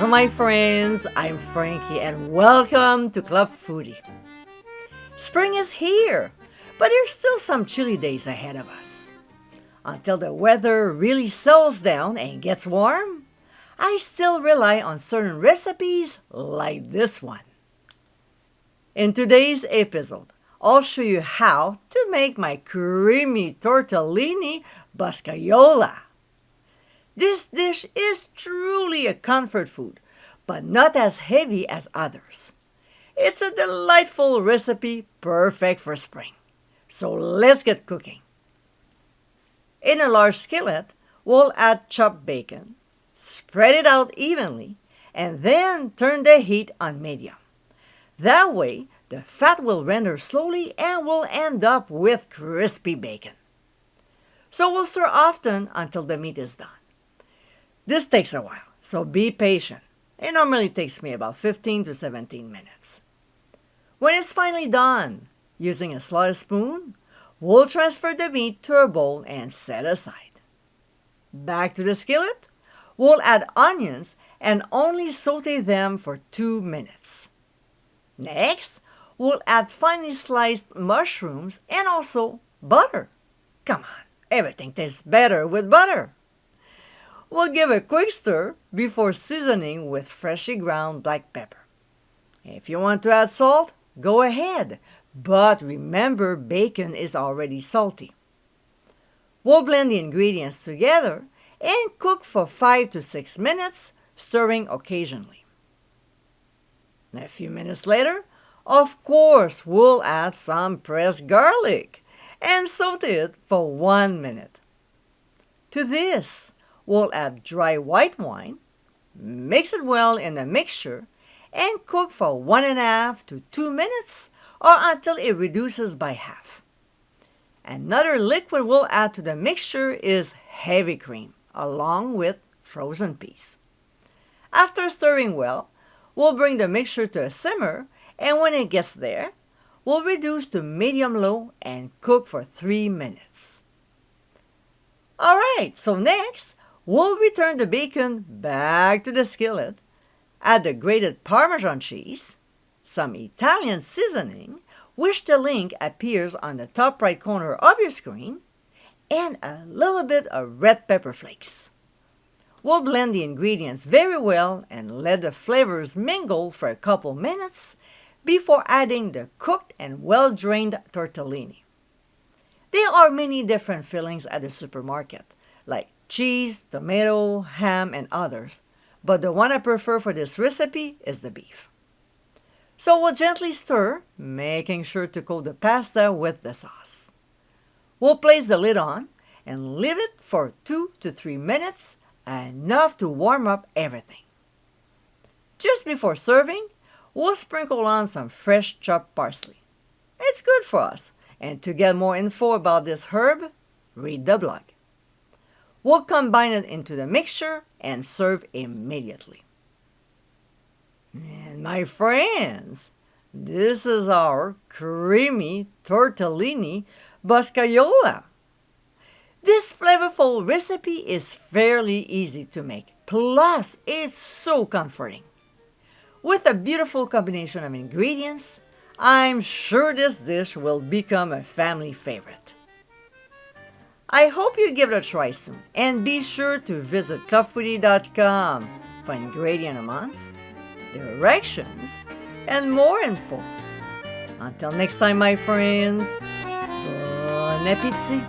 Bonjour, my friends. I'm Frankie, and welcome to Club Foodie. Spring is here, but there's still some chilly days ahead of us. Until the weather really settles down and gets warm, I still rely on certain recipes like this one. In today's episode, I'll show you how to make my Creamy Tortellini Boscaiola. This dish is truly a comfort food, but not as heavy as others. It's a delightful recipe perfect for spring. So let's get cooking. In a large skillet, we'll add chopped bacon, spread it out evenly, and then turn the heat on medium. That way, the fat will render slowly and we'll end up with crispy bacon. So we'll stir often until the meat is done. This takes a while, so be patient. It normally takes me about 15 to 17 minutes. When it's finally done, using a slotted spoon, we'll transfer the meat to a bowl and set aside. Back to the skillet, we'll add onions and only saute them for 2 minutes. Next, we'll add finely sliced mushrooms and also butter. Come on, everything tastes better with butter. We'll give a quick stir before seasoning with freshly ground black pepper. If you want to add salt, go ahead, but remember bacon is already salty. We'll blend the ingredients together and cook for 5 to 6 minutes, stirring occasionally. A few minutes later, of course, we'll add some pressed garlic and saute it for 1 minute. To this, we'll add dry white wine, mix it well in the mixture, and cook for 1.5 to 2 minutes or until it reduces by half. Another liquid we'll add to the mixture is heavy cream, along with frozen peas. After stirring well, we'll bring the mixture to a simmer, and when it gets there, we'll reduce to medium-low and cook for 3 minutes. Alright, so next, we'll return the bacon back to the skillet, add the grated Parmesan cheese, some Italian seasoning, which the link appears on the top right corner of your screen, and a little bit of red pepper flakes. We'll blend the ingredients very well and let the flavors mingle for a couple minutes before adding the cooked and well-drained tortellini. There are many different fillings at the supermarket, like cheese, tomato, ham, and others, but the one I prefer for this recipe is the beef. So we'll gently stir, making sure to coat the pasta with the sauce. We'll place the lid on and leave it for 2 to 3 minutes, enough to warm up everything. Just before serving, we'll sprinkle on some fresh chopped parsley. It's good for us, and to get more info about this herb, read the blog. We'll combine it into the mixture and serve immediately. And my friends, this is our Creamy Tortellini Boscaiola. This flavorful recipe is fairly easy to make, plus it's so comforting. With a beautiful combination of ingredients, I'm sure this dish will become a family favorite. I hope you give it a try soon, and be sure to visit clubfoodie.com for ingredient amounts, directions, and more info. Until next time, my friends, bon appétit!